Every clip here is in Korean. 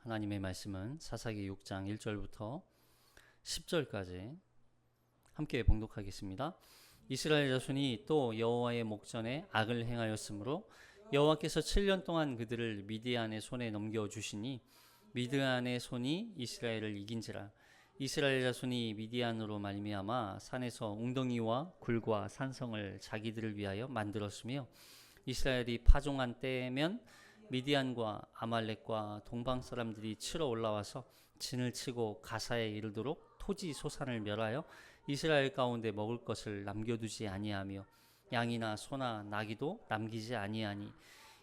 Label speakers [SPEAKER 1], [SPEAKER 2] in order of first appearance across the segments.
[SPEAKER 1] 하나님의 말씀은 사사기 6장 1절부터 10절까지 함께 봉독하겠습니다. 이스라엘 자손이 또 여호와의 목전에 악을 행하였으므로 여호와께서 7년 동안 그들을 미디안의 손에 넘겨주시니 미디안의 손이 이스라엘을 이긴지라. 이스라엘 자손이 미디안으로 말미암아 산에서 웅덩이와 굴과 산성을 자기들을 위하여 만들었으며 이스라엘이 파종한 때면 미디안과 아말렉과 동방 사람들이 치러 올라와서 진을 치고 가사에 이르도록 토지 소산을 멸하여 이스라엘 가운데 먹을 것을 남겨두지 아니하며 양이나 소나 나귀도 남기지 아니하니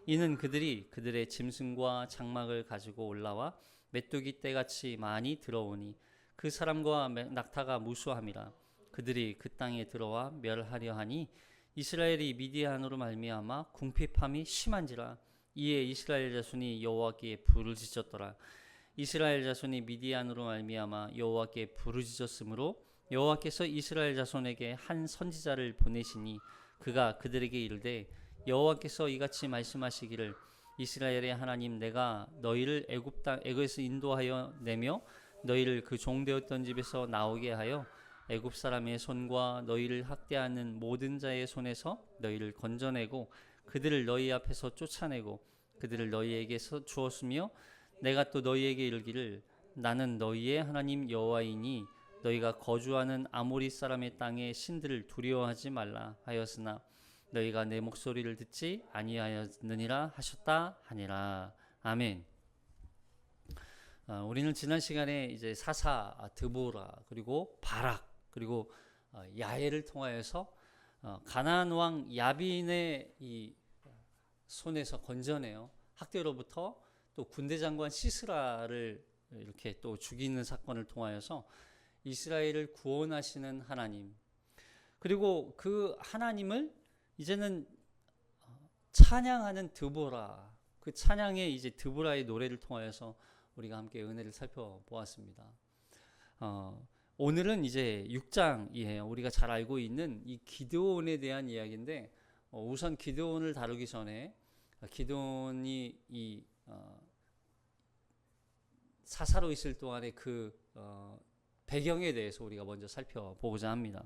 [SPEAKER 1] 이는 그들이 그들의 짐승과 장막을 가지고 올라와 메뚜기 떼같이 많이 들어오니 그 사람과 낙타가 무수함이라. 그들이 그 땅에 들어와 멸하려 하니 이스라엘이 미디안으로 말미암아 궁핍함이 심한지라. 이에 이스라엘 자손이 여호와께 부르짖었더라. 이스라엘 자손이 미디안으로 말미암아 여호와께 부르짖었으므로 여호와께서 이스라엘 자손에게 한 선지자를 보내시니 그가 그들에게 이르되 여호와께서 이같이 말씀하시기를 이스라엘의 하나님 내가 너희를 애굽에서 인도하여 내며 너희를 그 종되었던 집에서 나오게 하여 애굽 사람의 손과 너희를 학대하는 모든 자의 손에서 너희를 건져내고 그들을 너희 앞에서 쫓아내고 그들을 너희에게서 주었으며 내가 또 너희에게 이르기를 나는 너희의 하나님 여호와이니 너희가 거주하는 아모리 사람의 땅의 신들을 두려워하지 말라 하였으나 너희가 내 목소리를 듣지 아니하였느니라 하셨다 하니라. 아멘. 우리는 지난 시간에 이제 사사 드보라 그리고 바락 그리고 야엘을 통하여서 가나안 왕 야빈의 이 손에서 건져내어 학대로부터 또 군대 장관 시스라를 이렇게 또 죽이는 사건을 통하여서 이스라엘을 구원하시는 하나님, 그리고 그 하나님을 이제는 찬양하는 드보라, 그 찬양의 이제 드보라의 노래를 통하여서 우리가 함께 은혜를 살펴보았습니다. 오늘은 이제 6장이에요. 우리가 잘 알고 있는 이 기드온에 대한 이야기인데 우선 기드온을 다루기 전에 기드온이 이 사사로 있을 동안의 그 배경에 대해서 우리가 먼저 살펴보고자 합니다.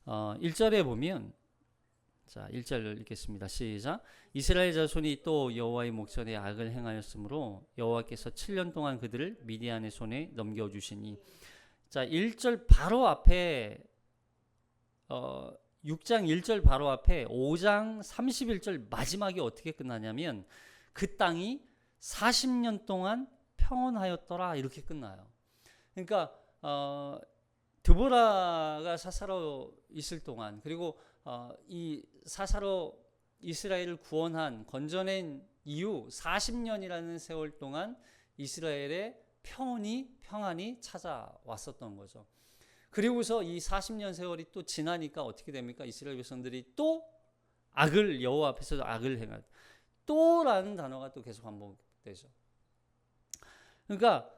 [SPEAKER 1] 1절에 보면, 자 1절을 읽겠습니다. 시작. 이스라엘 자손이 또 여호와의 목전에 악을 행하였으므로 여호와께서 7년 동안 그들을 미디안의 손에 넘겨주시니. 자 1절 바로 앞에 6장 1절 바로 앞에 5장 31절 마지막이 어떻게 끝나냐면 그 땅이 40년 동안 평온하였더라 이렇게 끝나요. 그러니까 드보라가 사사로 있을 동안, 그리고 이 사사로 이스라엘을 구원한 건져낸 이후 40년이라는 세월 동안 이스라엘의 평안이 찾아왔었던 거죠. 그리고서 이 40년 세월이 또 지나니까 어떻게 됩니까? 이스라엘 백성들이 또 악을, 여호와 앞에서 악을 행한, 또라는 단어가 또 계속 반복되죠. 그러니까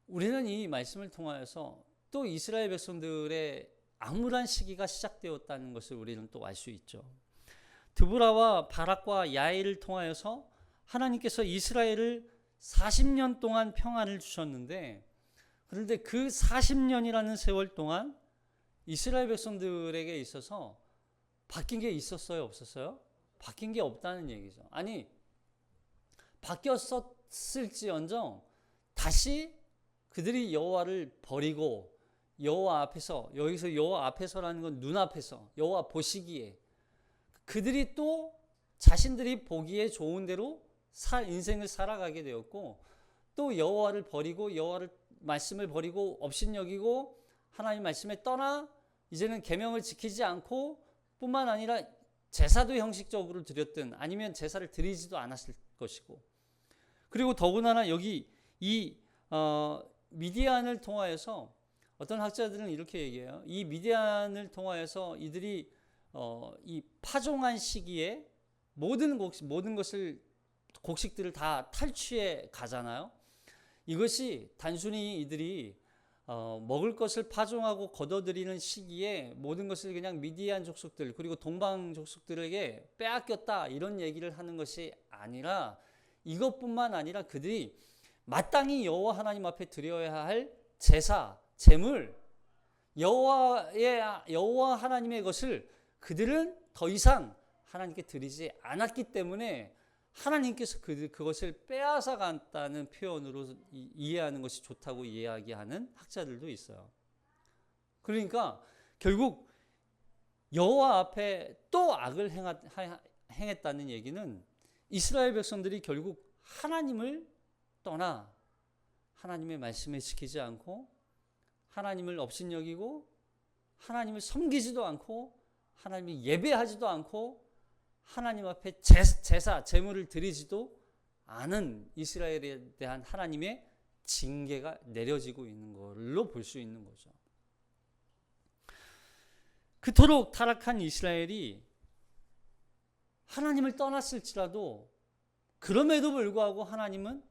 [SPEAKER 1] 우리는 이 말씀을 통하여서 또 이스라엘 백성들의 암울한 시기가 시작되었다는 것을 우리는 또 알 수 있죠. 드보라와 바락과 야엘을 통하여서 하나님께서 이스라엘을 40년 동안 평안을 주셨는데, 그런데 그 40년이라는 세월 동안 이스라엘 백성들에게 있어서 바뀐 게 있었어요? 없었어요? 바뀐 게 없다는 얘기죠. 아니, 바뀌었을지언정 다시 그들이 여호와를 버리고 여호와 앞에서, 여기서 여호와 앞에서라는 건 눈앞에서 여호와 보시기에 그들이 또 자신들이 보기에 좋은 대로 인생을 살아가게 되었고, 또 여호와를 버리고 여호와를 말씀을 버리고 업신여기고 하나님 말씀에 떠나 이제는 계명을 지키지 않고 뿐만 아니라 제사도 형식적으로 드렸든 아니면 제사를 드리지도 않았을 것이고, 그리고 더군다나 여기 이 미디안을 통하여서 어떤 학자들은 이렇게 얘기해요. 이 미디안을 통하여서 이들이 이 파종한 시기에 모든 것을 곡식들을 다 탈취해 가잖아요. 이것이 단순히 이들이 먹을 것을 파종하고 거둬들이는 시기에 모든 것을 그냥 미디안 족속들 그리고 동방 족속들에게 빼앗겼다 이런 얘기를 하는 것이 아니라 이것뿐만 아니라 그들이 마땅히 여호와 하나님 앞에 드려야 할 제사, 제물, 여호와 하나님의 것을 그들은 더 이상 하나님께 드리지 않았기 때문에 하나님께서 그것을 빼앗아 간다는 표현으로 이해하는 것이 좋다고 이야기하는 학자들도 있어요. 그러니까 결국 여호와 앞에 또 악을 행했다는 얘기는 이스라엘 백성들이 결국 하나님을 떠나 하나님의 말씀을 지키지 않고 하나님을 업신여기고 하나님을 섬기지도 않고 하나님을 예배하지도 않고 하나님 앞에 제사, 제물을 드리지도 않은 이스라엘에 대한 하나님의 징계가 내려지고 있는 걸로 볼 수 있는 거죠. 그토록 타락한 이스라엘이 하나님을 떠났을지라도 그럼에도 불구하고 하나님은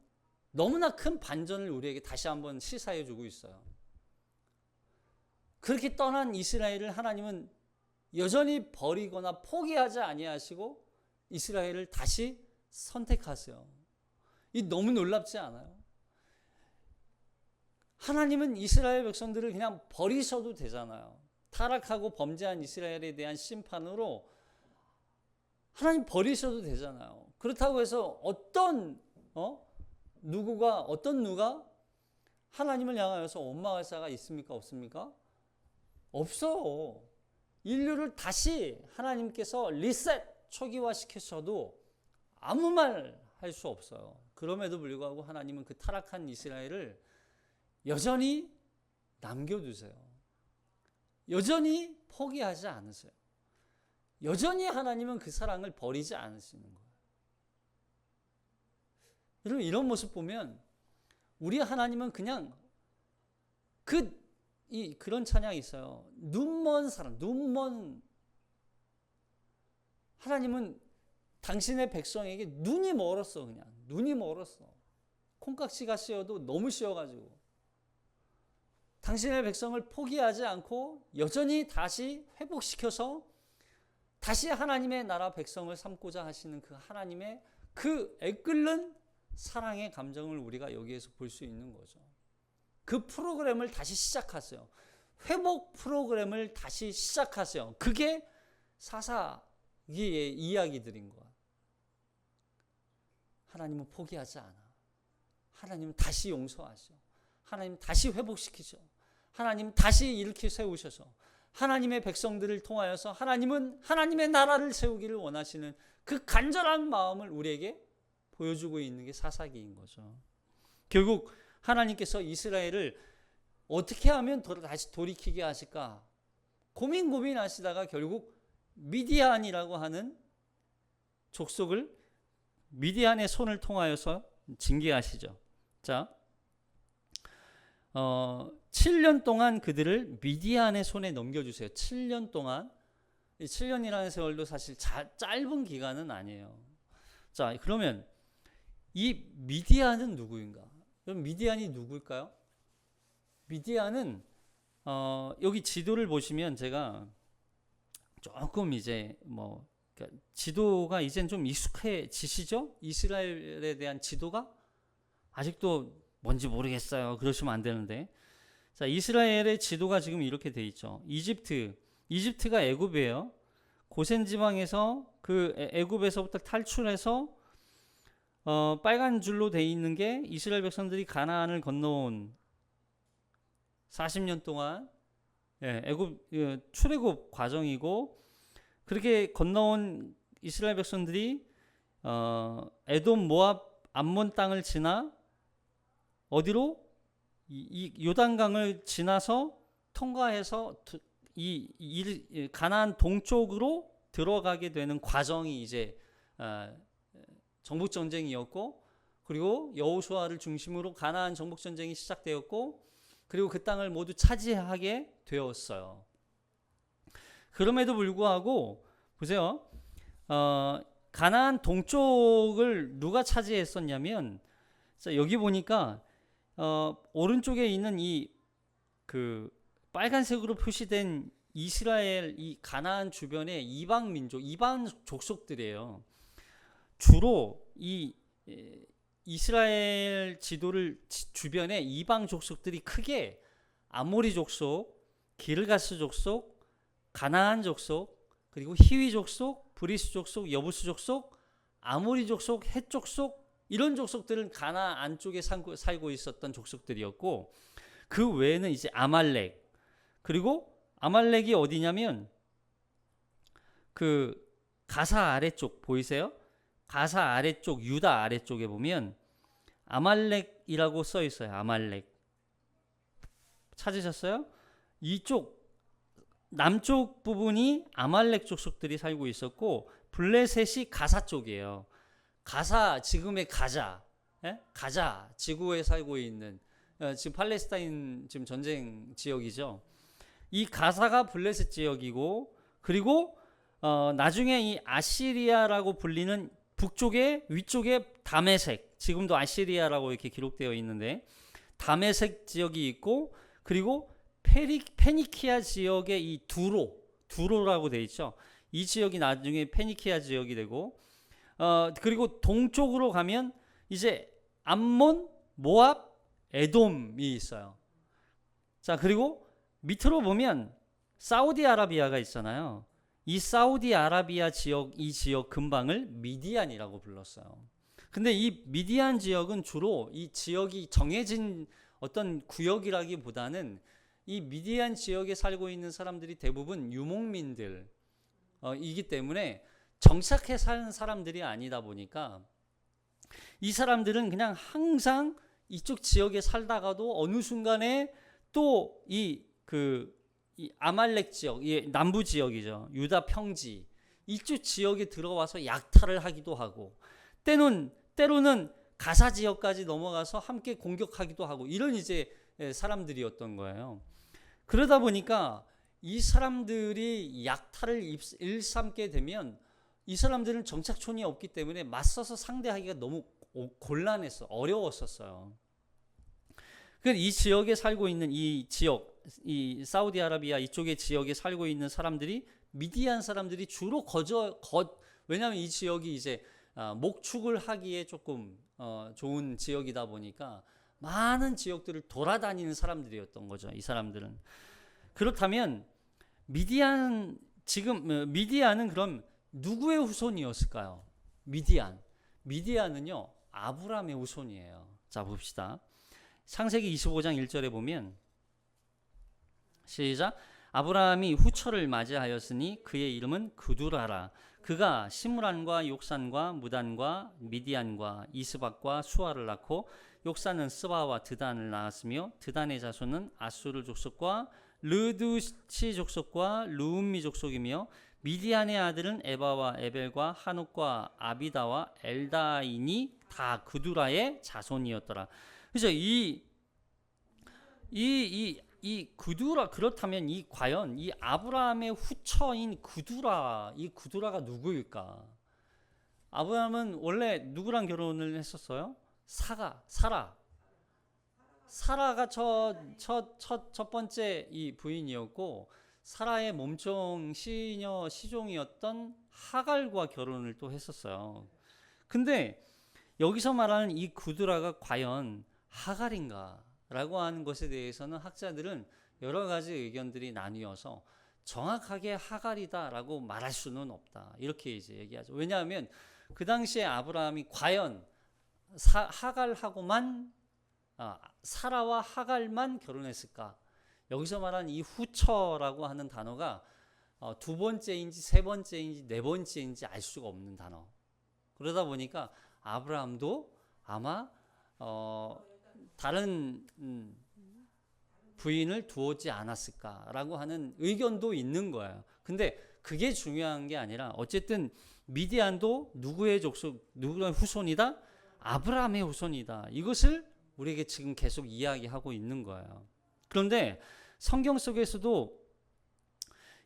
[SPEAKER 1] 너무나 큰 반전을 우리에게 다시 한번 시사해 주고 있어요. 그렇게 떠난 이스라엘을 하나님은 여전히 버리거나 포기하지 아니하시고 이스라엘을 다시 선택하세요. 이 너무 놀랍지 않아요? 하나님은 이스라엘 백성들을 그냥 버리셔도 되잖아요. 타락하고 범죄한 이스라엘에 대한 심판으로 하나님 버리셔도 되잖아요. 그렇다고 해서 누가 하나님을 향하여서 원망할 자가 있습니까? 없습니까? 없어. 인류를 다시 하나님께서 리셋, 초기화 시키셔도 아무 말 할 수 없어요. 그럼에도 불구하고 하나님은 그 타락한 이스라엘을 여전히 남겨두세요. 여전히 포기하지 않으세요. 여전히 하나님은 그 사랑을 버리지 않으시는 거예요. 여러분, 이런 모습 보면 우리 하나님은 그냥 그런 찬양이 있어요. 눈먼 사람, 하나님은 당신의 백성에게 눈이 멀었어. 그냥 눈이 멀었어. 콩깍지가 씌어도 너무 씌어가지고 당신의 백성을 포기하지 않고 여전히 다시 회복시켜서 다시 하나님의 나라 백성을 삼고자 하시는 그 하나님의 그 애끓는 사랑의 감정을 우리가 여기에서 볼 수 있는 거죠. 그 프로그램을 다시 시작하세요. 회복 프로그램을 다시 시작하세요. 그게 사사기의 이야기들인 거야. 하나님은 포기하지 않아. 하나님은 다시 용서하셔. 하나님 다시 회복시키셔. 하나님 다시 일으켜 세우셔서 하나님의 백성들을 통하여서 하나님은 하나님의 나라를 세우기를 원하시는 그 간절한 마음을 우리에게 보여주고 있는 게 사사기인 거죠. 결국 하나님께서 이스라엘을 어떻게 하면 다시 돌이키게 하실까 고민하시다가 결국 미디안이라고 하는 족속을 미디안의 손을 통하여서 징계하시죠. 자, 7년 동안 그들을 미디안의 손에 넘겨주세요. 7년 동안. 7년이라는 세월도 사실 짧은 기간은 아니에요. 자, 그러면 이 미디안은 누구인가? 그럼 미디안이 누구일까요? 미디안은 여기 지도를 보시면 제가 조금 이제 그러니까 지도가 이젠 좀 익숙해지시죠? 이스라엘에 대한 지도가 아직도 뭔지 모르겠어요. 그러시면 안 되는데. 자, 이스라엘의 지도가 지금 이렇게 돼 있죠. 이집트가 애굽이에요. 고센 지방에서 그 애굽에서부터 탈출해서 빨간 줄로 돼 있는 게 이스라엘 백성들이 가나안을 건너온 40년 동안 애굽 출애굽 과정이고, 그렇게 건너온 이스라엘 백성들이 에돔, 모압, 암몬 땅을 지나 어디로 이 요단강을 지나서 통과해서 이 가나안 동쪽으로 들어가게 되는 과정이 이제 정복 전쟁이었고, 그리고 여호수아를 중심으로 가나안 정복 전쟁이 시작되었고, 그리고 그 땅을 모두 차지하게 되었어요. 그럼에도 불구하고 보세요. 가나안 동쪽을 누가 차지했었냐면, 여기 보니까 오른쪽에 있는 이 그 빨간색으로 표시된 이스라엘, 이 가나안 주변의 이방 민족, 이방 족속들이에요. 주로 이 이스라엘 지도를 주변에 이방 족속들이 크게 아모리 족속, 기르가스 족속, 가나안 족속, 그리고 히위 족속, 브리스 족속, 여부스 족속, 아모리 족속, 헷 족속, 이런 족속들은 가나안 쪽에 살고 있었던 족속들이었고, 그 외에는 이제 아말렉, 그리고 아말렉이 어디냐면 그 가사 아래쪽 보이세요? 가사 아래쪽, 유다 아래쪽에 보면 아말렉이라고 써 있어요. 아말렉. 찾으셨어요? 이쪽 남쪽 부분이 아말렉 족속들이 살고 있었고, 블레셋이 가사 쪽이에요. 가사, 지금의 가자, 가자 지구에 살고 있는, 지금 팔레스타인 지금 전쟁 지역이죠. 이 가사가 블레셋 지역이고, 그리고 나중에 이 아시리아라고 불리는 북쪽에, 위쪽에 다메섹, 지금도 아시리아라고 이렇게 기록되어 있는데 다메섹 지역이 있고, 그리고 페니키아 지역의 이 두로라고 되어 있죠. 이 지역이 나중에 페니키아 지역이 되고, 그리고 동쪽으로 가면 이제 암몬, 모압, 에돔이 있어요. 자, 그리고 밑으로 보면 사우디아라비아가 있잖아요. 이 사우디아라비아 지역, 이 지역 근방을 미디안이라고 불렀어요. 근데 이 미디안 지역은 주로 이 지역이 정해진 어떤 구역이라기보다는 이 미디안 지역에 살고 있는 사람들이 대부분 유목민들 이기 때문에 정착해 사는 사람들이 아니다 보니까 이 사람들은 그냥 항상 이쪽 지역에 살다가도 어느 순간에 또 이 아말렉 지역, 남부 지역이죠. 유다 평지 이쪽 지역에 들어와서 약탈을 하기도 하고, 때로는 가사 지역까지 넘어가서 함께 공격하기도 하고, 이런 이제 사람들이었던 거예요. 그러다 보니까 이 사람들이 약탈을 일삼게 되면 이 사람들은 정착촌이 없기 때문에 맞서서 상대하기가 너무 어려웠었어요. 그래서 이 지역에 살고 있는 이 지역, 이 사우디아라비아 이쪽의 지역에 살고 있는 사람들이 미디안 사람들이 주로 왜냐하면 이 지역이 이제 목축을 하기에 조금 좋은 지역이다 보니까 많은 지역들을 돌아다니는 사람들이었던 거죠. 이 사람들은. 그렇다면 미디안은 그럼 누구의 후손이었을까요? 미디안은요 아브라함의 후손이에요. 자, 봅시다. 창세기 25장 1절에 보면, 시작. 아브라함이 후처를 맞이하였으니 그의 이름은 그두라라. 그가 시므란과 욕산과 무단과 미디안과 이스박과 수아를 낳고, 욕산은 스바와 드단을 낳았으며, 드단의 자손은 아수르 족속과 르두시 족속과 루음미 족속이며, 미디안의 아들은 에바와 에벨과 하녹과 아비다와 엘다인이 다 그두라의 자손이었더라. 그래서 이 그두라, 그렇다면 과연 이 아브라함의 후처인 이 그두라가 누구일까? 아브라함은 원래 누구랑 결혼을 했었어요? 사라가 첫 번째 이 부인이었고, 사라의 몸종 시종이었던 하갈과 결혼을 또 했었어요. 근데 여기서 말하는 이 그두라가 과연 하갈인가? 라고 하는 것에 대해서는 학자들은 여러 가지 의견들이 나뉘어서 정확하게 하갈이다라고 말할 수는 없다. 이렇게 이제 얘기하죠. 왜냐하면 그 당시에 아브라함이 과연 사라와 하갈만 결혼했을까? 여기서 말하는 이 후처라고 하는 단어가 두 번째인지 세 번째인지 네 번째인지 알 수가 없는 단어. 그러다 보니까 아브라함도 아마 다른 부인을 두었지 않았을까라고 하는 의견도 있는 거예요. 근데 그게 중요한 게 아니라 어쨌든 미디안도 누구의 후손이다? 아브라함의 후손이다. 이것을 우리에게 지금 계속 이야기하고 있는 거예요. 그런데 성경 속에서도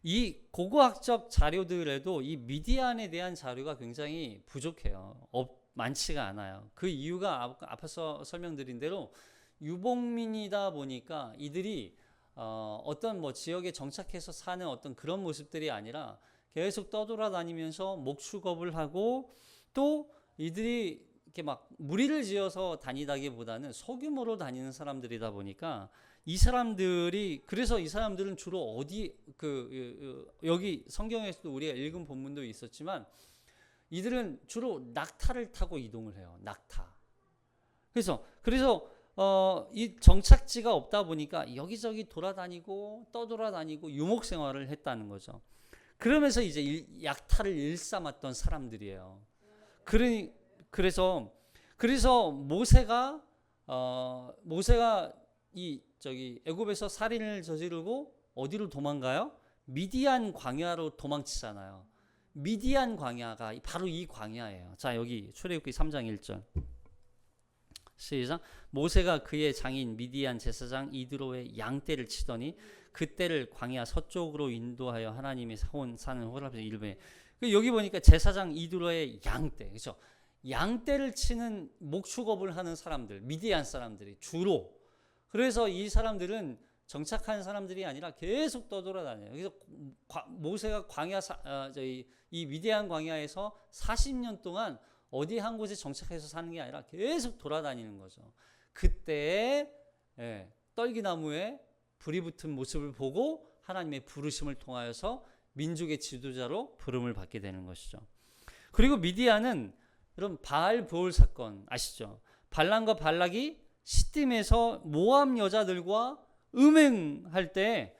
[SPEAKER 1] 이 고고학적 자료들에도 이 미디안에 대한 자료가 굉장히 부족해요. 많지가 않아요. 그 이유가 앞에서 설명드린 대로 유목민이다 보니까 이들이 어떤 지역에 정착해서 사는 어떤 그런 모습들이 아니라 계속 떠돌아다니면서 목축업을 하고, 또 이들이 이렇게 막 무리를 지어서 다니다기보다는 소규모로 다니는 사람들이다 보니까 이 사람들이, 그래서 이 사람들은 주로 어디 여기 성경에서도 우리가 읽은 본문도 있었지만 이들은 주로 낙타를 타고 이동을 해요. 낙타. 그래서 이 정착지가 없다 보니까 여기저기 돌아다니고 떠돌아다니고 유목 생활을 했다는 거죠. 그러면서 이제 약탈을 일삼았던 사람들이에요. 그래서 모세가 애굽에서 살인을 저지르고 어디로 도망가요? 미디안 광야로 도망치잖아요. 미디안 광야가 바로 이 광야예요. 자, 여기 출애굽기 3장 1절. 시작. 모세가 그의 장인 미디안 제사장 이드로의 양떼를 치더니 그떼를 광야 서쪽으로 인도하여 하나님의 사는 호랍에서 일배. 여기 보니까 제사장 이드로의 양떼, 그렇죠? 양떼를 치는 목축업을 하는 사람들, 미디안 사람들이 주로. 그래서 이 사람들은 정착한 사람들이 아니라 계속 떠돌아다녀요. 그래서 모세가 이 미디안 광야에서 40년 동안 어디 한 곳에 정착해서 사는 게 아니라 계속 돌아다니는 거죠. 그때 떨기나무에 불이 붙은 모습을 보고 하나님의 부르심을 통하여서 민족의 지도자로 부름을 받게 되는 것이죠. 그리고 미디안은 여러분 바알 브올 사건 아시죠? 발람과 발락이 시딤에서 모압 여자들과 음행할 때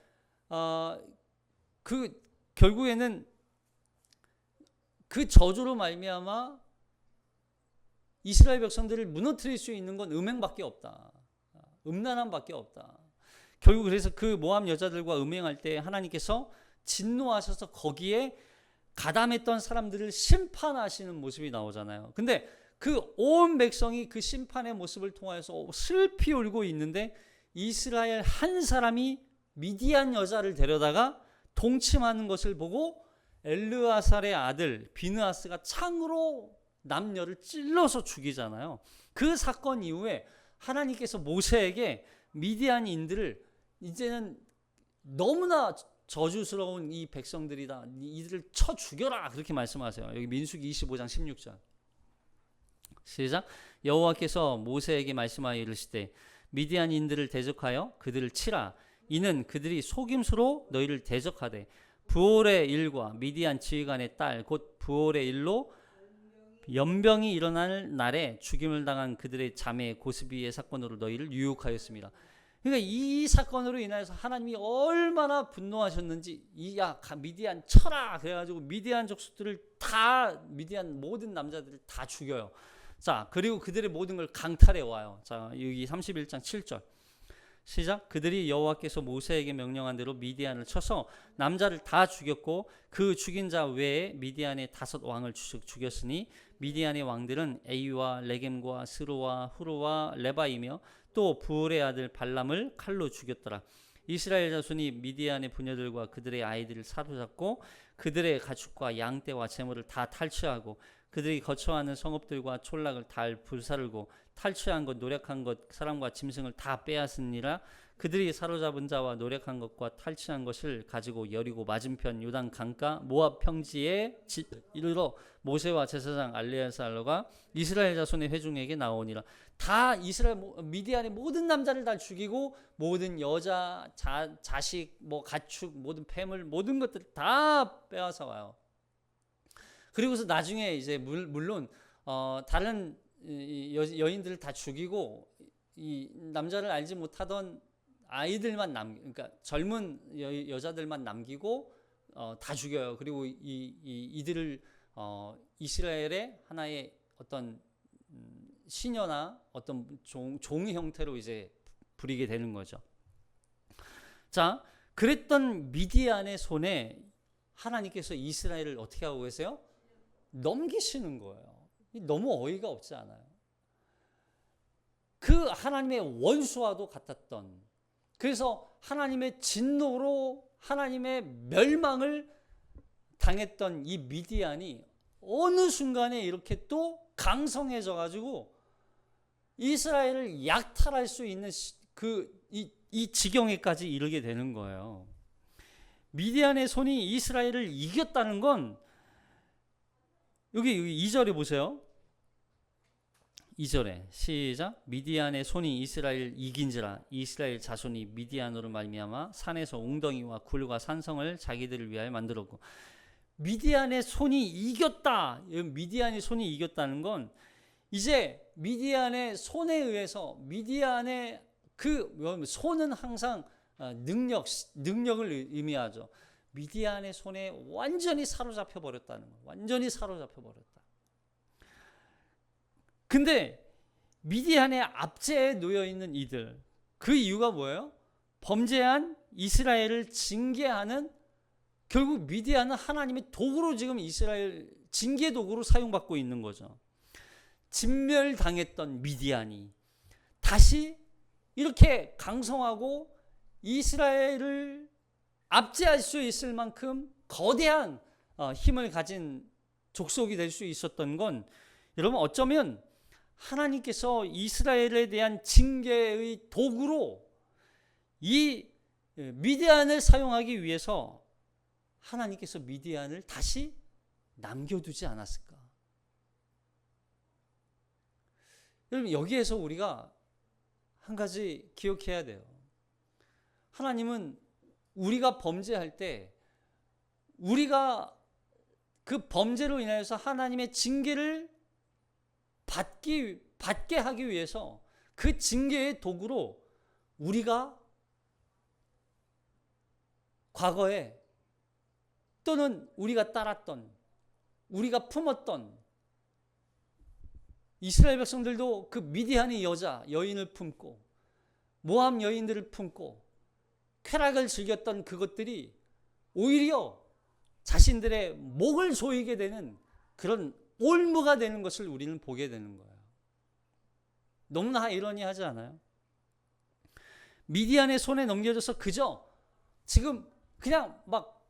[SPEAKER 1] 결국에는 그 저주로 말미암아 이스라엘 백성들을 무너뜨릴 수 있는 건 음행밖에 없다. 음란함밖에 없다. 결국 그래서 그 모압 여자들과 음행할 때 하나님께서 진노하셔서 거기에 가담했던 사람들을 심판하시는 모습이 나오잖아요. 근데 그 온 백성이 그 심판의 모습을 통하여서 슬피 울고 있는데 이스라엘 한 사람이 미디안 여자를 데려다가 동침하는 것을 보고 엘르아살의 아들 비느하스가 창으로 남녀를 찔러서 죽이잖아요. 그 사건 이후에 하나님께서 모세에게 미디안인들을 이제는 너무나 저주스러운 이 백성들이다. 이들을 쳐 죽여라. 그렇게 말씀하세요. 여기 민수기 25장 16절. 시작. 여호와께서 모세에게 말씀하여 이르시되 미디안인들을 대적하여 그들을 치라. 이는 그들이 속임수로 너희를 대적하되 부올의 일과 미디안 지휘관의 딸 곧 부올의 일로 연병이 일어날 날에 죽임을 당한 그들의 자매 고스비의 사건으로 너희를 유혹하였습니다. 그러니까 이 사건으로 인해서 하나님이 얼마나 분노하셨는지 미디안 쳐라 그래가지고 미디안 족속들을 다 미디안 모든 남자들을 다 죽여요. 자, 그리고 그들의 모든 걸 강탈해 와요. 자, 여기 31장 7절 시작. 그들이 여호와께서 모세에게 명령한 대로 미디안을 쳐서 남자를 다 죽였고 그 죽인 자 외에 미디안의 5 왕을 죽였으니 미디안의 왕들은 에이와 레겜과 스루와 후루와 레바이며 또 부올의 아들 발람을 칼로 죽였더라. 이스라엘 자손이 미디안의 부녀들과 그들의 아이들을 사로잡고 그들의 가축과 양떼와 재물을 다 탈취하고 그들이 거처하는 성읍들과 촌락을 다 불사르고 탈취한 것, 노력한 것, 사람과 짐승을 다 빼앗으니라. 그들이 사로잡은 자와 노력한 것과 탈취한 것을 가지고 여리고 맞은편 요단 강가 모압 평지에 이르러 모세와 제사장 알레아살로가 이스라엘 자손의 회중에게 나오니라. 다 이스라엘 미디안의 모든 남자를 다 죽이고 모든 여자, 자식, 가축, 모든 폐물, 모든 것들 다 빼앗아 와요. 그리고서 나중에 이제 물론 다른 여인들을 다 죽이고 이 남자를 알지 못하던 아이들만 그러니까 젊은 여자들만 남기고 다 죽여요. 그리고 이들을 이스라엘의 하나의 어떤 시녀나 어떤 종의 형태로 이제 부리게 되는 거죠. 자, 그랬던 미디안의 손에 하나님께서 이스라엘을 어떻게 하고 계세요? 넘기시는 거예요. 너무 어이가 없지 않아요? 그 하나님의 원수와도 같았던, 그래서 하나님의 진노로 하나님의 멸망을 당했던 이 미디안이 어느 순간에 이렇게 또 강성해져 가지고 이스라엘을 약탈할 수 있는 이 지경에까지 이르게 되는 거예요. 미디안의 손이 이스라엘을 이겼다는 건 여기 2절에 보세요. 2절에 시작. 미디안의 손이 이스라엘 이긴지라. 이스라엘 자손이 미디안으로 말미암아 산에서 웅덩이와 굴과 산성을 자기들을 위하여 만들었고. 미디안의 손이 이겼다. 미디안의 손이 이겼다는 건 이제 미디안의 손에 의해서, 미디안의 그 손은 항상 능력을 의미하죠. 미디안의 손에 완전히 사로잡혀 버렸다는 거. 완전히 사로잡혀 버렸다. 근데 미디안의 압제에 놓여 있는 이들, 그 이유가 뭐예요? 범죄한 이스라엘을 징계하는, 결국 미디안은 하나님의 도구로 지금 이스라엘 징계 도구로 사용받고 있는 거죠. 진멸당했던 미디안이 다시 이렇게 강성하고 이스라엘을 압제할 수 있을 만큼 거대한 힘을 가진 족속이 될 수 있었던 건, 여러분 어쩌면 하나님께서 이스라엘에 대한 징계의 도구로 이 미디안을 사용하기 위해서 하나님께서 미디안을 다시 남겨두지 않았을까? 여러분 여기에서 우리가 한 가지 기억해야 돼요. 하나님은 우리가 범죄할 때 우리가 그 범죄로 인하여서 하나님의 징계를 받게 하기 위해서 그 징계의 도구로 우리가 과거에 또는 우리가 따랐던, 우리가 품었던, 이스라엘 백성들도 그 미디안의 여인을 품고 모압 여인들을 품고 쾌락을 즐겼던 그것들이 오히려 자신들의 목을 조이게 되는 그런 올무가 되는 것을 우리는 보게 되는 거예요. 너무나 아이러니하지 않아요? 미디안의 손에 넘겨져서 그저 지금 그냥 막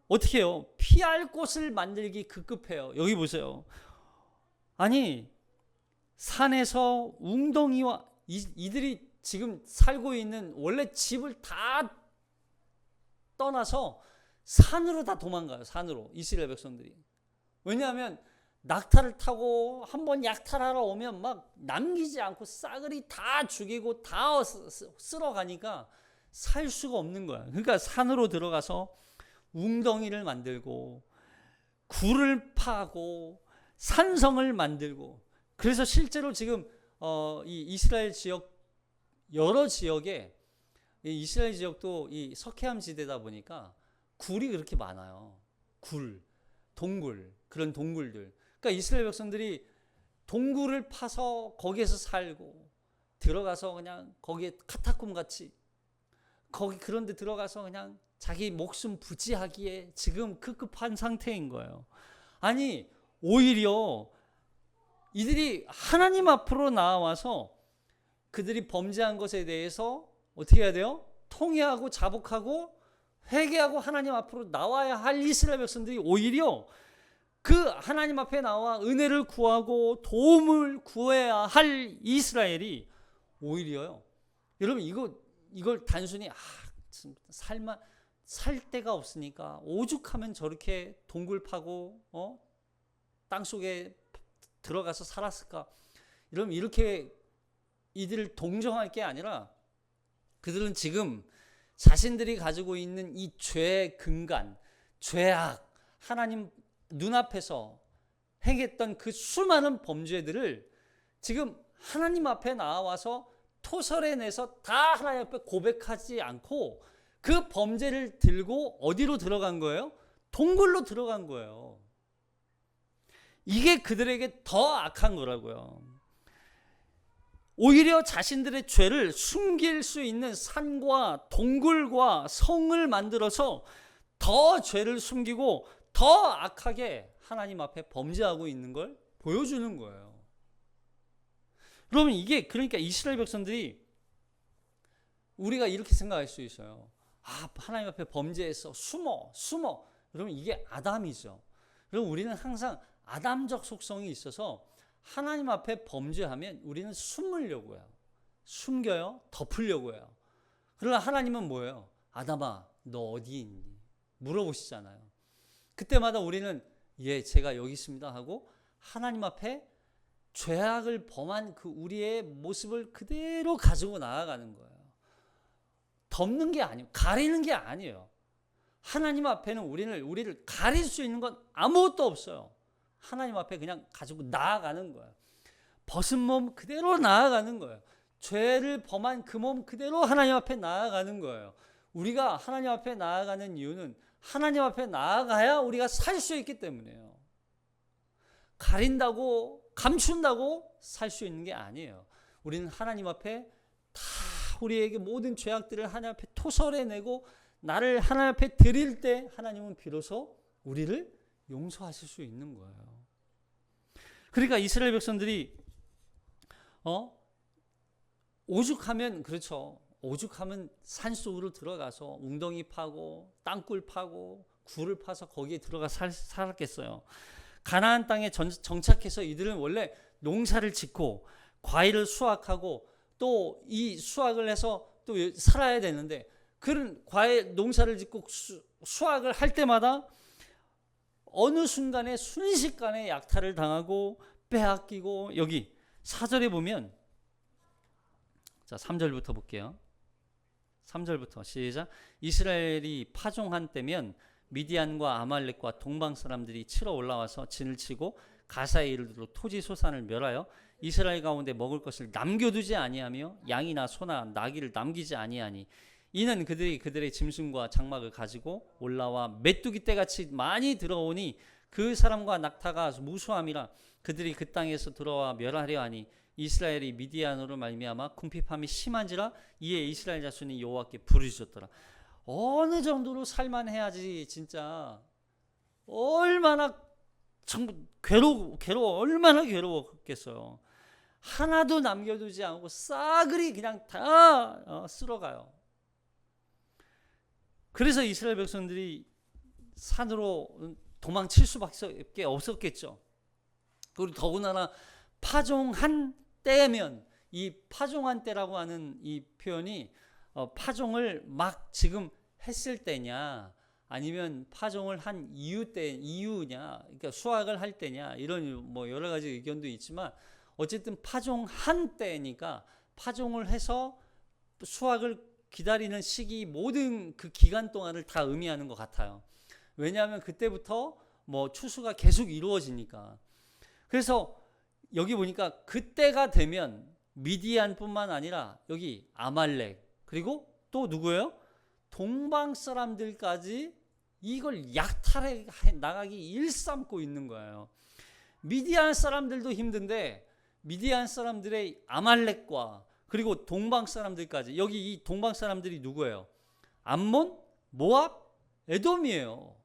[SPEAKER 1] 어떻게 해요? 피할 곳을 만들기 급급해요. 여기 보세요. 아니 산에서 웅덩이와 이들이 지금 살고 있는 원래 집을 다 떠나서 산으로 다 도망가요. 산으로 이스라엘 백성들이. 왜냐하면 낙타를 타고 한번 약탈하러 오면 막 남기지 않고 싸그리 다 죽이고 다 쓸어가니까 살 수가 없는 거야. 그러니까 산으로 들어가서 웅덩이를 만들고 굴을 파고 산성을 만들고, 그래서 실제로 지금 이 이스라엘 지역 여러 지역에, 이스라엘 지역도 이 석회암 지대다 보니까 굴이 그렇게 많아요. 굴, 동굴, 그런 동굴들. 그러니까 이스라엘 백성들이 동굴을 파서 거기에서 살고 들어가서 그냥 거기에 카타콤 같이 거기 그런 데 들어가서 그냥 자기 목숨 부지하기에 지금 급급한 상태인 거예요. 아니 오히려 이들이 하나님 앞으로 나와서 그들이 범죄한 것에 대해서 어떻게 해야 돼요? 통회하고 자복하고 회개하고 하나님 앞으로 나와야 할 이스라엘 백성들이 오히려 그 하나님 앞에 나와 은혜를 구하고 도움을 구해야 할 이스라엘이 오히려요. 여러분 이걸 단순히 살 데가 없으니까 오죽하면 저렇게 동굴 파고 땅속에 들어가서 살았을까? 여러분 이렇게 이들을 동정할 게 아니라 그들은 지금 자신들이 가지고 있는 이 죄의 근간, 죄악, 하나님 눈앞에서 행했던 그 수많은 범죄들을 지금 하나님 앞에 나와서 토설해내서 다 하나님 앞에 고백하지 않고 그 범죄를 들고 어디로 들어간 거예요? 동굴로 들어간 거예요. 이게 그들에게 더 악한 거라고요. 오히려 자신들의 죄를 숨길 수 있는 산과 동굴과 성을 만들어서 더 죄를 숨기고 더 악하게 하나님 앞에 범죄하고 있는 걸 보여주는 거예요. 그러면 이게 그러니까 이스라엘 백성들이 우리가 이렇게 생각할 수 있어요. 하나님 앞에 범죄해서 숨어. 그러면 이게 아담이죠. 그럼 우리는 항상 아담적 속성이 있어서 하나님 앞에 범죄하면 우리는 숨으려고 해요. 숨겨요. 덮으려고 해요. 그러나 하나님은 뭐예요? 아담아, 너 어디 있니? 물어보시잖아요. 그때마다 우리는 제가 여기 있습니다 하고 하나님 앞에 죄악을 범한 그 우리의 모습을 그대로 가지고 나아가는 거예요. 덮는 게 아니에요. 가리는 게 아니에요. 하나님 앞에는 우리를 가릴 수 있는 건 아무것도 없어요. 하나님 앞에 그냥 가지고 나아가는 거예요. 벗은 몸 그대로 나아가는 거예요. 죄를 범한 그 몸 그대로 하나님 앞에 나아가는 거예요. 우리가 하나님 앞에 나아가는 이유는 하나님 앞에 나아가야 우리가 살 수 있기 때문이에요. 가린다고 감춘다고 살 수 있는 게 아니에요. 우리는 하나님 앞에 다 우리에게 모든 죄악들을 하나님 앞에 토설해내고 나를 하나님 앞에 드릴 때 하나님은 비로소 우리를 용서하실 수 있는 거예요. 그러니까 이스라엘 백성들이 오죽하면 그렇죠. 오죽하면 산속으로 들어가서 웅덩이 파고 땅굴 파고 굴을 파서 거기에 들어가 살았겠어요. 가나안 땅에 정착해서 이들은 원래 농사를 짓고 과일을 수확하고 또 이 수확을 해서 또 살아야 되는데 그런 과일 농사를 짓고 수확을 할 때마다 어느 순간에 순식간에 약탈을 당하고 빼앗기고 여기 4절에 보면 자 3절부터 볼게요. 3절부터 시작. 이스라엘이 파종한 때면 미디안과 아말렉과 동방 사람들이 치러 올라와서 진을 치고 가사에 이르도록 토지 소산을 멸하여 이스라엘 가운데 먹을 것을 남겨두지 아니하며 양이나 소나 나귀를 남기지 아니하니 이는 그들의 짐승과 장막을 가지고 올라와 메뚜기 떼같이 많이 들어오니 그 사람과 낙타가 무수함이라 그들이 그 땅에서 들어와 멸하려 하니 이스라엘이 미디안으로 말미암아 궁핍함이 심한지라 이에 이스라엘 자손이 여호와께 부르짖었더라. 어느 정도로 살만해야지 진짜 얼마나 얼마나 괴로웠겠어요. 하나도 남겨두지 않고 싸그리 그냥 다 쓸어가요. 그래서 이스라엘 백성들이 산으로 도망칠 수밖에 없었겠죠. 그리고 더군다나 파종한 때면 이 파종한 때라고 하는 이 표현이 파종을 막 지금 했을 때냐 아니면 파종을 한 이유냐 그러니까 수확을 할 때냐 이런 뭐 여러 가지 의견도 있지만 어쨌든 파종한 때니까 파종을 해서 수확을 기다리는 시기 모든 그 기간 동안을 다 의미하는 것 같아요. 왜냐하면 그때부터 뭐 추수가 계속 이루어지니까. 그래서 여기 보니까 그때가 되면 미디안뿐만 아니라 여기 아말렉 그리고 또 누구예요? 동방 사람들까지 이걸 약탈해 나가기 일삼고 있는 거예요. 미디안 사람들도 힘든데 미디안 사람들의 아말렉과 그리고 동방 사람들까지 여기 이 동방 사람들이 누구예요? 암몬, 모압, 에돔이에요.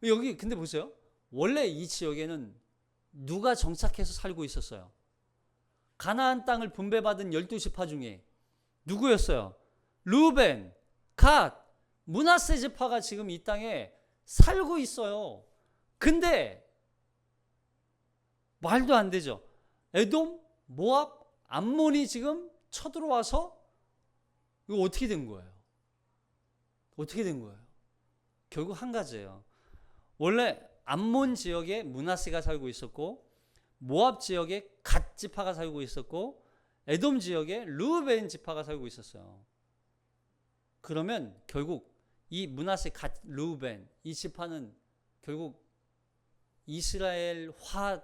[SPEAKER 1] 여기 근데 보세요. 원래 이 지역에는 누가 정착해서 살고 있었어요? 가나안 땅을 분배받은 12지파 중에 누구였어요? 르우벤, 갓, 므낫세 지파가 지금 이 땅에 살고 있어요. 근데 말도 안 되죠. 에돔, 모압, 암몬이 지금 쳐들어와서 이거 어떻게 된 거예요? 어떻게 된 거예요? 결국 한 가지예요. 원래 암몬 지역에 므낫세가 살고 있었고 모압 지역에 갓 지파가 살고 있었고 에돔 지역에 르우벤 지파가 살고 있었어요. 그러면 결국 이 므낫세 갓 르우벤 이 지파는 결국 이스라엘화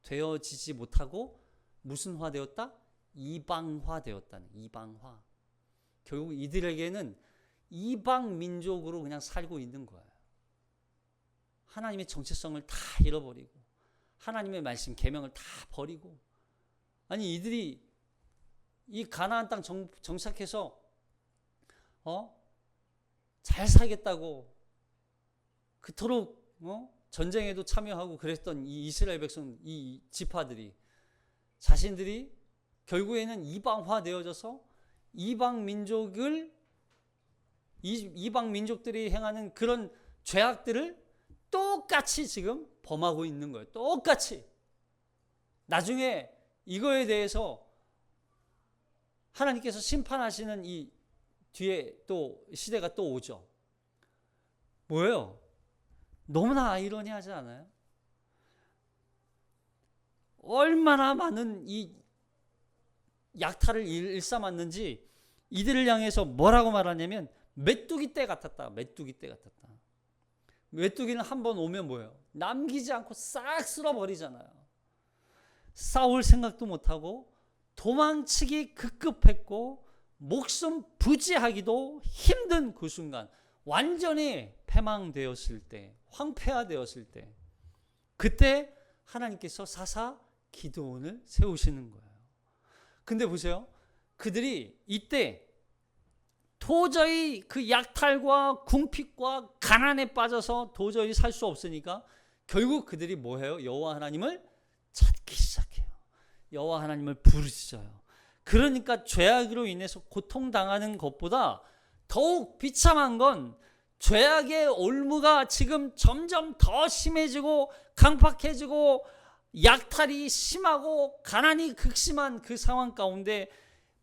[SPEAKER 1] 되어지지 못하고 무슨 화 되었다? 이방화 되었다는 이방화. 결국 이들에게는 이방 민족으로 그냥 살고 있는 거예요. 하나님의 정체성을 다 잃어버리고 하나님의 말씀 계명을 다 버리고 아니 이들이 이 가나안 땅 정착해서 잘 살겠다고 그토록 전쟁에도 참여하고 그랬던 이 이스라엘 백성 이 지파들이 자신들이 결국에는 이방화 되어져서 이방 민족들이 행하는 그런 죄악들을 똑같이 지금 범하고 있는 거예요. 똑같이. 나중에 이거에 대해서 하나님께서 심판하시는 이 뒤에 또 시대가 또 오죠. 뭐예요? 너무나 아이러니하지 않아요? 얼마나 많은 이 약탈을 일삼았는지 이들을 향해서 뭐라고 말하냐면 메뚜기 떼 같았다. 메뚜기 떼 같았다. 메뚜기는 한번 오면 뭐예요? 남기지 않고 싹 쓸어버리잖아요. 싸울 생각도 못하고 도망치기 급급했고 목숨 부지하기도 힘든 그 순간, 완전히 패망되었을 때, 황폐화되었을 때, 그때 하나님께서 사사 기드온을 세우시는 거예요. 근데 보세요. 그들이 이때 도저히 그 약탈과 궁핍과 가난에 빠져서 도저히 살 수 없으니까 결국 그들이 뭐해요? 여호와 하나님을 찾기 시작해요. 여호와 하나님을 부르짖어요. 그러니까 죄악으로 인해서 고통당하는 것보다 더욱 비참한 건 죄악의 올무가 지금 점점 더 심해지고 강팍해지고 약탈이 심하고 가난이 극심한 그 상황 가운데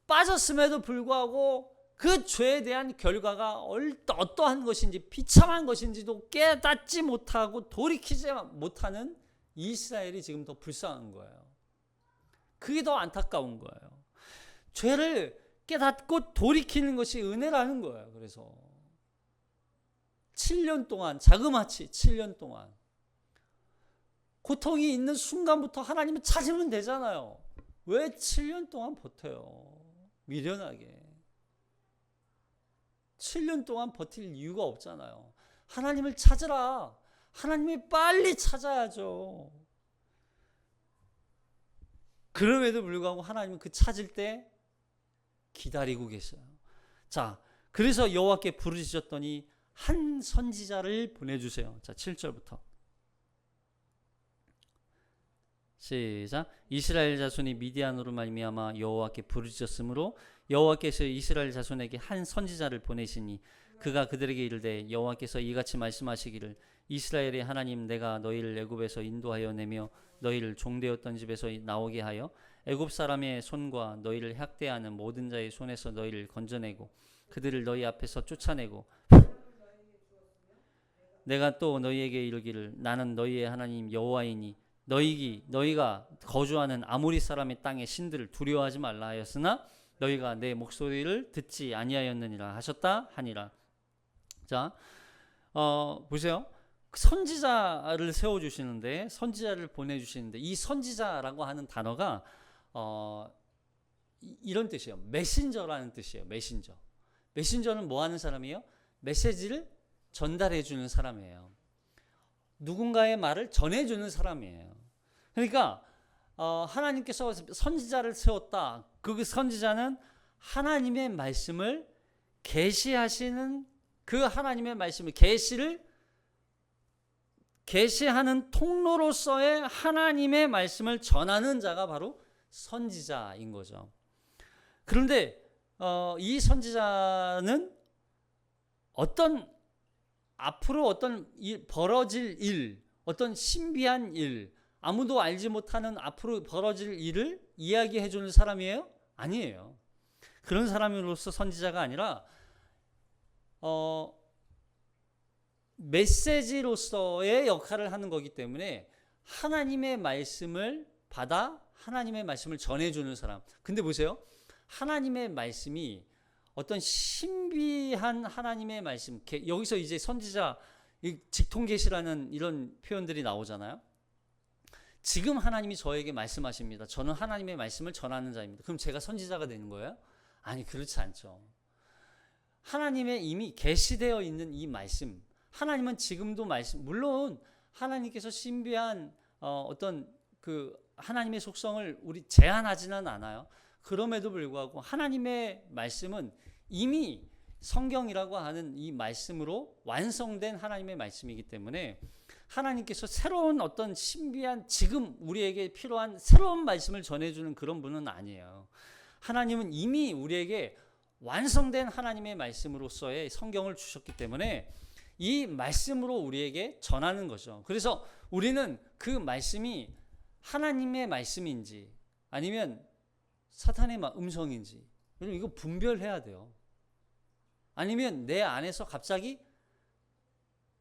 [SPEAKER 1] 빠졌음에도 불구하고 그 죄에 대한 결과가 어떠한 것인지 비참한 것인지도 깨닫지 못하고 돌이키지 못하는 이스라엘이 지금 더 불쌍한 거예요. 그게 더 안타까운 거예요. 죄를 깨닫고 돌이키는 것이 은혜라는 거예요. 그래서 7년 동안 자그마치 7년 동안 고통이 있는 순간부터 하나님을 찾으면 되잖아요. 왜 7년 동안 버텨요? 미련하게 7년 동안 버틸 이유가 없잖아요. 하나님을 찾으라. 하나님이 빨리 찾아야죠. 그럼에도 불구하고 하나님은 그 찾을 때 기다리고 계셔요. 자, 그래서 여호와께 부르짖었더니 한 선지자를 보내주세요. 자, 7절부터 시작. 이스라엘 자손이 미디안으로 말미암아 여호와께 부르짖었으므로 여호와께서 이스라엘 자손에게 한 선지자를 보내시니 그가 그들에게 이르되 여호와께서 이같이 말씀하시기를 이스라엘의 하나님 내가 너희를 애굽에서 인도하여 내며 너희를 종되었던 집에서 나오게 하여 애굽 사람의 손과 너희를 학대하는 모든 자의 손에서 너희를 건져내고 그들을 너희 앞에서 쫓아내고 내가 또 너희에게 이르기를 나는 너희의 하나님 여호와이니 너희가 거주하는 아모리 사람의 땅의 신들을 두려워하지 말라 하였으나 너희가 내 목소리를 듣지 아니하였느니라 하셨다 하니라. 자, 보세요. 선지자를 세워주시는데 선지자를 보내주시는데 이 선지자라고 하는 단어가 이런 뜻이에요. 메신저라는 뜻이에요. 메신저는 뭐 하는 사람이에요? 메시지를 전달해주는 사람이에요. 누군가의 말을 전해주는 사람이에요. 그러니까 하나님께서 선지자를 세웠다. 그 선지자는 하나님의 말씀을 계시하시는 그 하나님의 말씀을 계시하는 통로로서의 하나님의 말씀을 전하는 자가 바로 선지자인 거죠. 그런데 이 선지자는 앞으로 어떤 벌어질 일, 어떤 신비한 일, 아무도 알지 못하는 앞으로 벌어질 일을 이야기해 주는 사람이에요? 아니에요. 그런 사람으로서 선지자가 아니라 메시지로서의 역할을 하는 거기 때문에 하나님의 말씀을 받아 하나님의 말씀을 전해주는 사람. 근데 보세요. 하나님의 말씀이 어떤 신비한 하나님의 말씀, 여기서 이제 선지자 직통계시라는 이런 표현들이 나오잖아요. 지금 하나님이 저에게 말씀하십니다. 저는 하나님의 말씀을 전하는 자입니다. 그럼 제가 선지자가 되는 거예요? 아니, 그렇지 않죠. 하나님의 이미 계시되어 있는 이 말씀, 하나님은 지금도 물론 하나님께서 신비한 어떤 그 하나님의 속성을 우리 제한하지는 않아요. 그럼에도 불구하고 하나님의 말씀은 이미 성경이라고 하는 이 말씀으로 완성된 하나님의 말씀이기 때문에 하나님께서 새로운 어떤 신비한 지금 우리에게 필요한 새로운 말씀을 전해주는 그런 분은 아니에요. 하나님은 이미 우리에게 완성된 하나님의 말씀으로서의 성경을 주셨기 때문에 이 말씀으로 우리에게 전하는 거죠. 그래서 우리는 그 말씀이 하나님의 말씀인지 아니면 사탄의 음성인지 이거 분별해야 돼요. 아니면 내 안에서 갑자기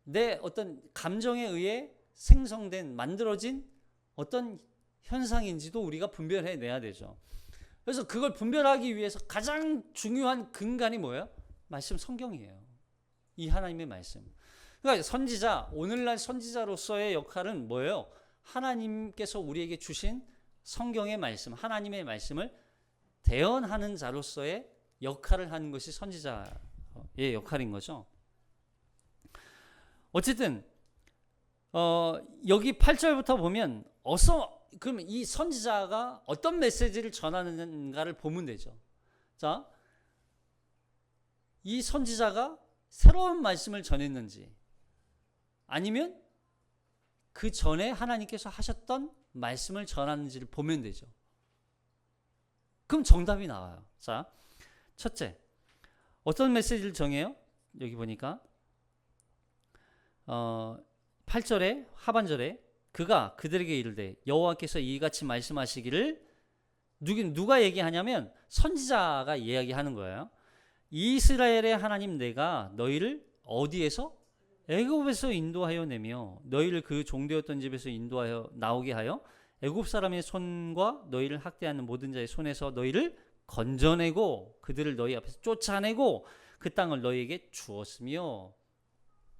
[SPEAKER 1] 내 어떤 감정에 의해 생성된 만들어진 어떤 현상인지도 우리가 분별해내야 되죠. 그래서 그걸 분별하기 위해서 가장 중요한 근간이 뭐예요? 말씀 성경이에요. 이 하나님의 말씀. 그러니까 선지자, 오늘날 선지자로서의 역할은 뭐예요? 하나님께서 우리에게 주신 성경의 말씀, 하나님의 말씀을 대언하는 자로서의 역할을 하는 것이 선지자의 역할인 거죠. 어쨌든 여기 8절부터 보면 그럼 이 선지자가 어떤 메시지를 전하는가를 보면 되죠. 자, 이 선지자가 새로운 말씀을 전했는지 아니면 그 전에 하나님께서 하셨던 말씀을 전하는지를 보면 되죠. 그럼 정답이 나와요. 자, 첫째, 어떤 메시지를 정해요? 여기 보니까 8절에 하반절에 그가 그들에게 이르되 여호와께서 이같이 말씀하시기를, 누가 얘기하냐면 선지자가 이야기하는 거예요. 이스라엘의 하나님 내가 너희를 어디에서? 애굽에서 인도하여 내며 너희를 그 종되었던 집에서 인도하여 나오게 하여 애굽 사람의 손과 너희를 학대하는 모든 자의 손에서 너희를 건져내고 그들을 너희 앞에서 쫓아내고 그 땅을 너희에게 주었으며.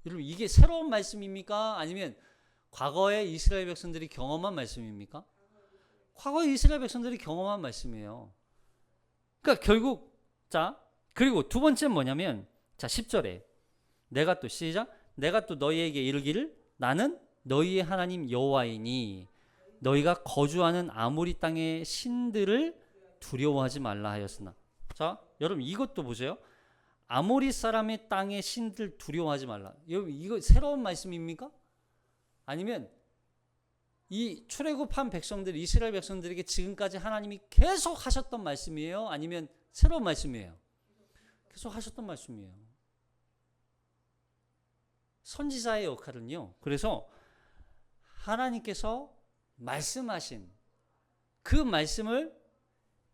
[SPEAKER 1] 여러분, 이게 새로운 말씀입니까? 아니면 과거에 이스라엘 백성들이 경험한 말씀입니까? 과거에 이스라엘 백성들이 경험한 말씀이에요. 그러니까 결국, 자, 그리고 두 번째는 뭐냐면, 자, 10절에 내가 또 시작, 내가 또 너희에게 이르기를 나는 너희의 하나님 여호와이니 너희가 거주하는 아모리 땅의 신들을 두려워하지 말라 하였으나. 자, 여러분 이것도 보세요. 아모리 사람의 땅의 신들 두려워하지 말라. 여러분 이거 새로운 말씀입니까? 아니면 이 출애굽한 백성들, 이스라엘 백성들에게 지금까지 하나님이 계속 하셨던 말씀이에요? 아니면 새로운 말씀이에요? 계속 하셨던 말씀이에요. 선지자의 역할은요, 그래서 하나님께서 말씀하신 그 말씀을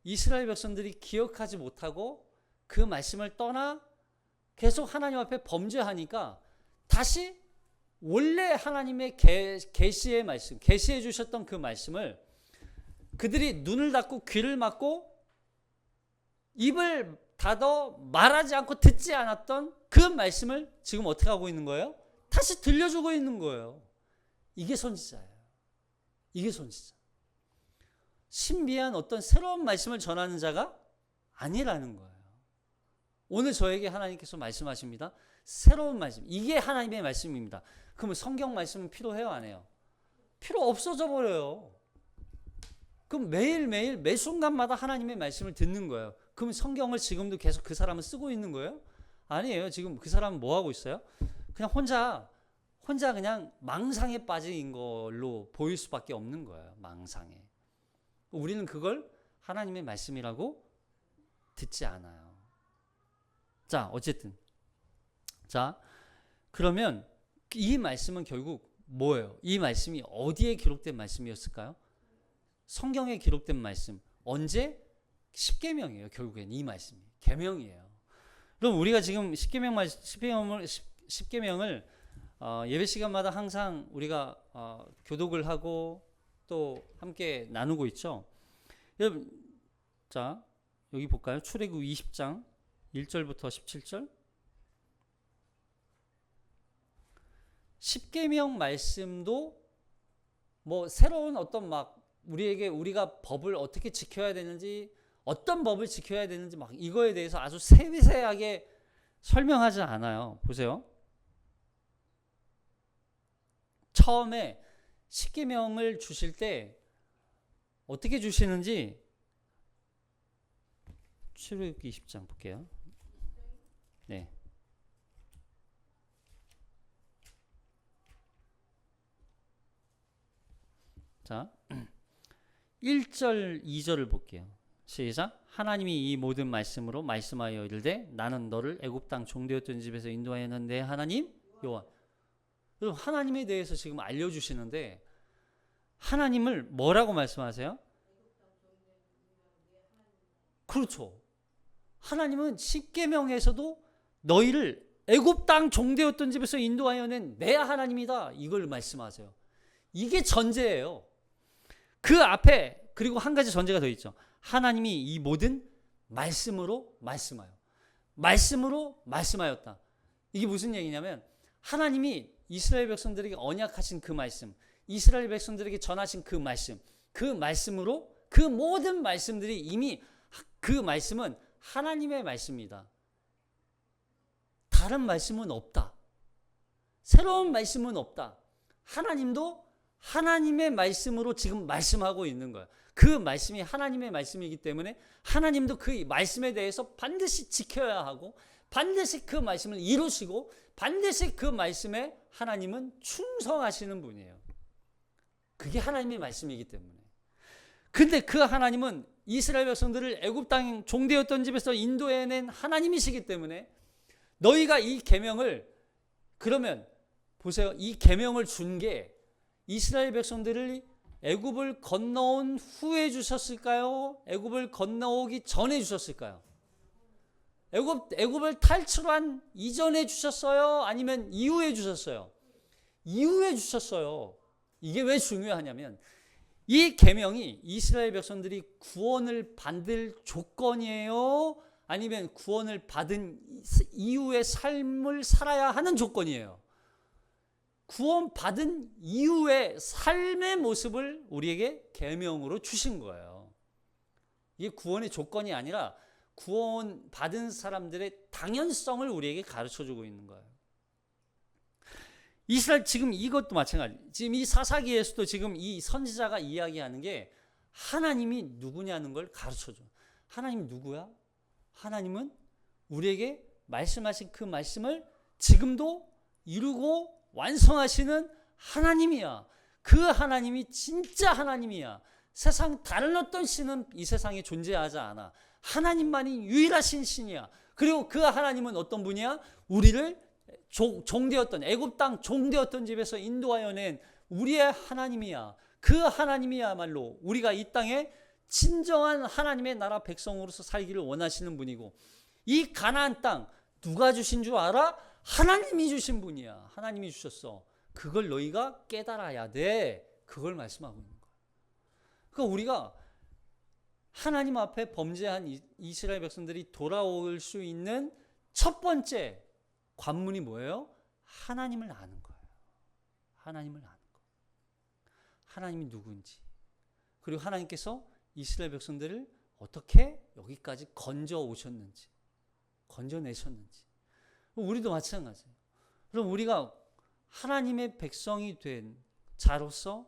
[SPEAKER 1] 이스라엘 백성들이 기억하지 못하고 그 말씀을 떠나 계속 하나님 앞에 범죄하니까 다시 원래 하나님의 계시의 말씀, 계시해 주셨던 그 말씀을 그들이 눈을 닫고 귀를 막고 입을 닫아 말하지 않고 듣지 않았던 그 말씀을 지금 어떻게 하고 있는 거예요? 다시 들려주고 있는 거예요. 이게 선지자예요. 이게 선지자. 신비한 어떤 새로운 말씀을 전하는 자가 아니라는 거예요. 오늘 저에게 하나님께서 말씀하십니다. 새로운 말씀. 이게 하나님의 말씀입니다. 그러면 성경 말씀은 필요해요? 안 해요? 필요 없어져 버려요. 그럼 매일매일 매 순간마다 하나님의 말씀을 듣는 거예요. 그럼 성경을 지금도 계속 그 사람은 쓰고 있는 거예요? 아니에요. 지금 그 사람은 뭐 하고 있어요? 그냥 혼자 그냥 망상에 빠진 걸로 보일 수밖에 없는 거예요. 망상에. 우리는 그걸 하나님의 말씀이라고 듣지 않아요. 자, 어쨌든. 자, 그러면 이 말씀은 결국 뭐예요? 이 말씀이 어디에 기록된 말씀이었을까요? 성경에 기록된 말씀. 언제? 십계명이에요. 결국엔 이 말씀이. 계명이에요. 그럼 우리가 지금 십계명을 예배 시간마다 항상 우리가 교독을 하고 또 함께 나누고 있죠. 여러분, 자, 여기 볼까요? 출애굽 20장 1절부터 17절. 십계명 말씀도 뭐 새로운 어떤 막 우리가 법을 어떻게 지켜야 되는지, 어떤 법을 지켜야 되는지 막 이거에 대해서 아주 세세하게 설명하지 않아요. 보세요. 처음에 십계명을 주실 때 어떻게 주시는지 출애굽기 20장 볼게요. 네. 자, 1절, 2절을 볼게요. 시작. 하나님이 이 모든 말씀으로 말씀하여 이르되 나는 너를 애굽 땅 종되었던 집에서 인도하였는 내 하나님 여호와. 여러분, 하나님에 대해서 지금 알려주시는데 하나님을 뭐라고 말씀하세요? 그렇죠. 하나님은 십계명에서도 너희를 애굽 땅 종되었던 집에서 인도하여 낸 내 하나님이다, 이걸 말씀하세요. 이게 전제예요. 그 앞에 그리고 한 가지 전제가 더 있죠. 하나님이 이 모든 말씀으로 말씀하여. 말씀으로 말씀하였다. 이게 무슨 얘기냐면 하나님이 이스라엘 백성들에게 언약하신 그 말씀, 이스라엘 백성들에게 전하신 그 말씀, 그 말씀으로 그 모든 말씀들이 이미 그 말씀은 하나님의 말씀이다. 다른 말씀은 없다. 새로운 말씀은 없다. 하나님도 하나님의 말씀으로 지금 말씀하고 있는 거야. 그 말씀이 하나님의 말씀이기 때문에 하나님도 그 말씀에 대해서 반드시 지켜야 하고 반드시 그 말씀을 이루시고 반드시 그 말씀에 하나님은 충성하시는 분이에요. 그게 하나님의 말씀이기 때문에. 근데 그 하나님은 이스라엘 백성들을 애굽 땅 종되었던 집에서 인도해낸 하나님이시기 때문에 너희가 이 계명을 그러면 보세요. 이 계명을 준 게 이스라엘 백성들을 애굽을 건너온 후에 주셨을까요? 애굽을 건너오기 전에 주셨을까요? 애굽을 탈출한 이전에 주셨어요? 아니면 이후에 주셨어요? 이후에 주셨어요. 이게 왜 중요하냐면 이 계명이 이스라엘 백성들이 구원을 받을 조건이에요? 아니면 구원을 받은 이후의 삶을 살아야 하는 조건이에요? 구원받은 이후의 삶의 모습을 우리에게 계명으로 주신 거예요. 이게 구원의 조건이 아니라 구원받은 사람들의 당연성을 우리에게 가르쳐주고 있는 거예요. 이스라엘 지금 이것도 마찬가지. 지금 이 사사기에서도 지금 이 선지자가 이야기하는 게 하나님이 누구냐는 걸 가르쳐줘. 하나님 누구야? 하나님은 우리에게 말씀하신 그 말씀을 지금도 이루고 완성하시는 하나님이야. 그 하나님이 진짜 하나님이야. 세상 다른 어떤 신은 이 세상에 존재하지 않아. 하나님만이 유일하신 신이야. 그리고 그 하나님은 어떤 분이야? 우리를 종되었던 애굽 땅 종되었던 집에서 인도하여 낸 우리의 하나님이야. 그 하나님이야말로 우리가 이 땅에 진정한 하나님의 나라 백성으로서 살기를 원하시는 분이고 이 가나안 땅 누가 주신 줄 알아? 하나님이 주신 분이야. 하나님이 주셨어. 그걸 너희가 깨달아야 돼. 그걸 말씀하고 있는 거야. 그러니까 우리가 하나님 앞에 범죄한 이스라엘 백성들이 돌아올 수 있는 첫 번째 관문이 뭐예요? 하나님을 아는 거예요. 하나님을 아는 거. 하나님이 누구인지. 그리고 하나님께서 이스라엘 백성들을 어떻게 여기까지 건져 오셨는지, 건져내셨는지. 우리도 마찬가지예요. 그럼 우리가 하나님의 백성이 된 자로서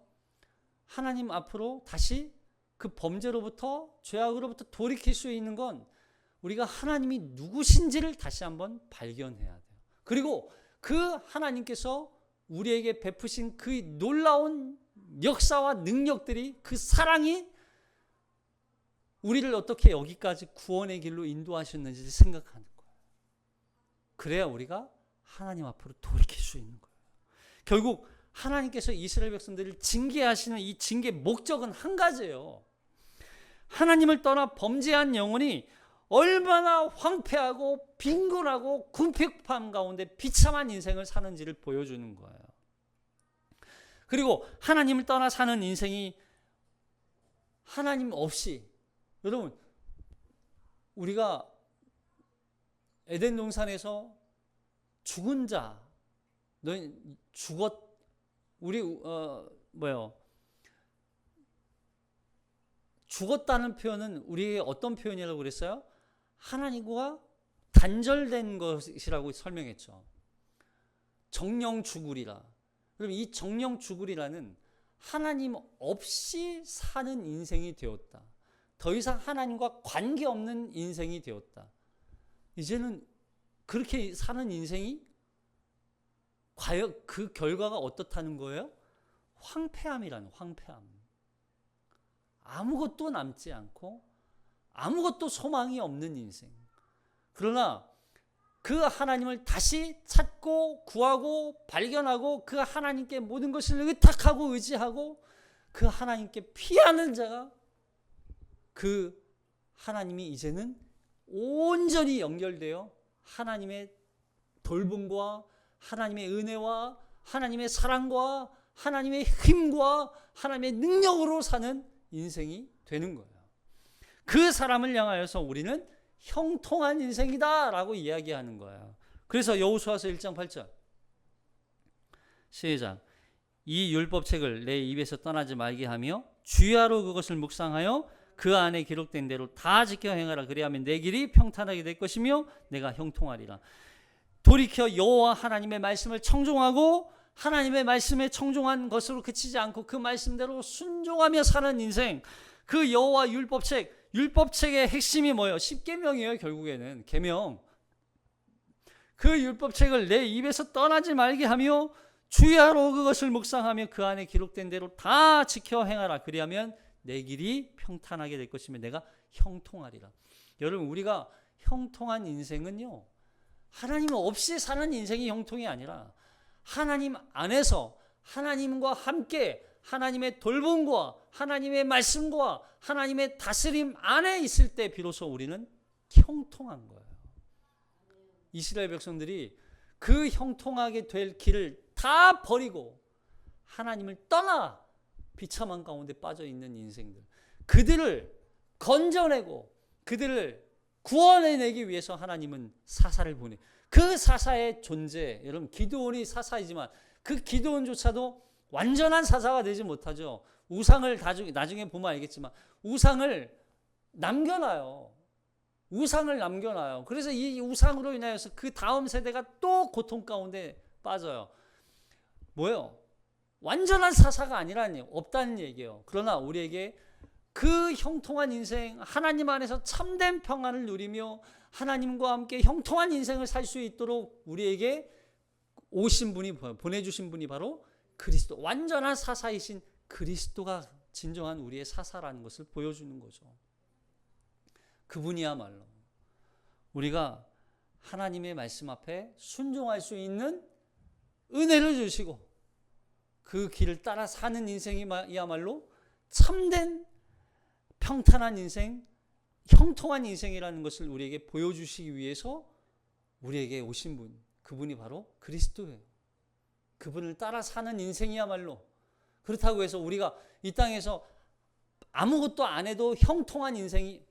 [SPEAKER 1] 하나님 앞으로 다시 그 범죄로부터 죄악으로부터 돌이킬 수 있는 건 우리가 하나님이 누구신지를 다시 한번 발견해야 돼요. 그리고 그 하나님께서 우리에게 베푸신 그 놀라운 역사와 능력들이 그 사랑이 우리를 어떻게 여기까지 구원의 길로 인도하셨는지 생각하는 거예요. 그래야 우리가 하나님 앞으로 돌이킬 수 있는 거예요. 결국 하나님께서 이스라엘 백성들을 징계하시는 이 징계 목적은 한 가지예요. 하나님을 떠나 범죄한 영혼이 얼마나 황폐하고 빈곤하고 궁핍함 가운데 비참한 인생을 사는지를 보여주는 거예요. 그리고 하나님을 떠나 사는 인생이 하나님 없이, 여러분 우리가 에덴 동산에서 죽은 자, 너희 우리 죽었다는 표현은 우리에게 어떤 표현이라고 그랬어요? 하나님과 단절된 것이라고 설명했죠. 정령 죽으리라. 그럼 이 정령 죽으리라는 하나님 없이 사는 인생이 되었다. 더 이상 하나님과 관계없는 인생이 되었다. 이제는 그렇게 사는 인생이 과연 그 결과가 어떻다는 거예요? 황폐함이라는, 황폐함. 아무것도 남지 않고 아무것도 소망이 없는 인생. 그러나 그 하나님을 다시 찾고 구하고 발견하고 그 하나님께 모든 것을 의탁하고 의지하고 그 하나님께 피하는 자가 그 하나님이 이제는 온전히 연결되어 하나님의 돌봄과 하나님의 은혜와 하나님의 사랑과 하나님의 힘과 하나님의 능력으로 사는 인생이 되는 거예요. 그 사람을 향하여서 우리는 형통한 인생이다라고 이야기하는 거예요. 그래서 여호수아서 1장 8절 시작. 이 율법책을 내 입에서 떠나지 말게 하며 주야로 그것을 묵상하여 그 안에 기록된 대로 다 지켜 행하라. 그리하면 내 길이 평탄하게 될 것이며 내가 형통하리라. 돌이켜 여호와 하나님의 말씀을 청종하고 하나님의 말씀에 청종한 것으로 그치지 않고 그 말씀대로 순종하며 사는 인생, 그 여호와 율법책의 핵심이 뭐예요? 10계명이에요. 결국에는 계명. 그 율법책을 내 입에서 떠나지 말게 하며 주야로 그것을 묵상하며 그 안에 기록된 대로 다 지켜 행하라. 그리하면 내 길이 평탄하게 될 것이며 내가 형통하리라. 여러분, 우리가 형통한 인생은요, 하나님 없이 사는 인생이 형통이 아니라 하나님 안에서 하나님과 함께 하나님의 돌봄과 하나님의 말씀과 하나님의 다스림 안에 있을 때 비로소 우리는 형통한 거예요. 이스라엘 백성들이 그 형통하게 될 길을 다 버리고 하나님을 떠나 비참한 가운데 빠져 있는 인생들, 그들을 건져내고 그들을 구원해내기 위해서 하나님은 사사를 보내. 그 사사의 존재, 여러분, 기드온이 사사이지만 그 기드온조차도 완전한 사사가 되지 못하죠. 우상을 나중에 보면 알겠지만 우상을 남겨놔요. 그래서 이 우상으로 인하여서 그 다음 세대가 또 고통 가운데 빠져요. 뭐예요? 완전한 사사가 아니라는, 없다는 얘기예요. 그러나 우리에게 그 형통한 인생, 하나님 안에서 참된 평안을 누리며 하나님과 함께 형통한 인생을 살 수 있도록 우리에게 오신 분이, 보내주신 분이 바로 그리스도, 완전한 사사이신 그리스도가 진정한 우리의 사사라는 것을 보여주는 거죠. 그분이야말로 우리가 하나님의 말씀 앞에 순종할 수 있는 은혜를 주시고 그 길을 따라 사는 인생이야말로 참된 평탄한 인생, 형통한 인생이라는 것을 우리에게 보여주시기 위해서 우리에게 오신 분, 그분이 바로 그리스도예요. 그분을 따라 사는 인생이야말로, 그렇다고 해서 우리가 이 땅에서 아무것도 안 해도 형통한 인생이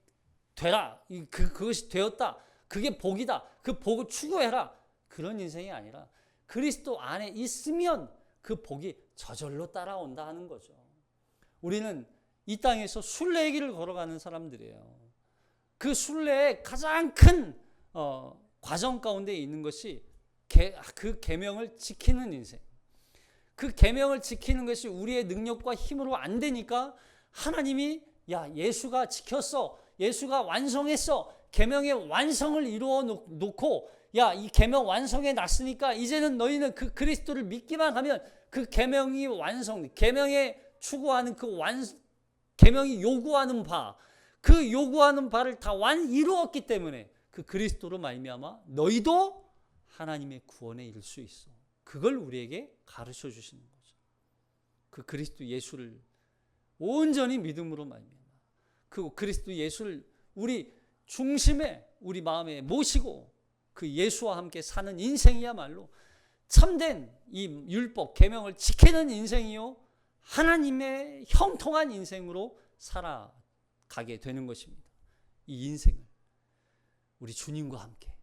[SPEAKER 1] 되라, 그것이 되었다, 그게 복이다, 그 복을 추구해라, 그런 인생이 아니라 그리스도 안에 있으면 그 복이 저절로 따라온다 하는 거죠. 우리는 이 땅에서 순례의 길을 걸어가는 사람들이에요. 그 순례의 가장 큰 과정 가운데 있는 것이 그 계명을 지키는 인생. 그 계명을 지키는 것이 우리의 능력과 힘으로 안 되니까 하나님이 예수가 지켰어, 예수가 완성했어, 계명의 완성을 이루어 놓고 이 계명 완성해 놨으니까 이제는 너희는 그 그리스도를 믿기만 하면 그 계명이 완성, 계명에 추구하는 계명이 요구하는 바, 그 요구하는 바를 다 이루었기 때문에 그 그리스도로 말미암아 너희도 하나님의 구원에 이를 수 있어. 그걸 우리에게 가르쳐 주시는 거죠. 그 그리스도 예수를 온전히 믿음으로 말미암아 그 그리스도 예수를 우리 중심에, 우리 마음에 모시고 그 예수와 함께 사는 인생이야말로 참된 이 율법, 계명을 지키는 인생이요, 하나님의 형통한 인생으로 살아가게 되는 것입니다. 이 인생을 우리 주님과 함께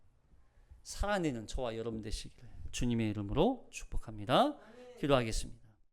[SPEAKER 1] 살아내는 저와 여러분 되시기를 주님의 이름으로 축복합니다. 기도하겠습니다.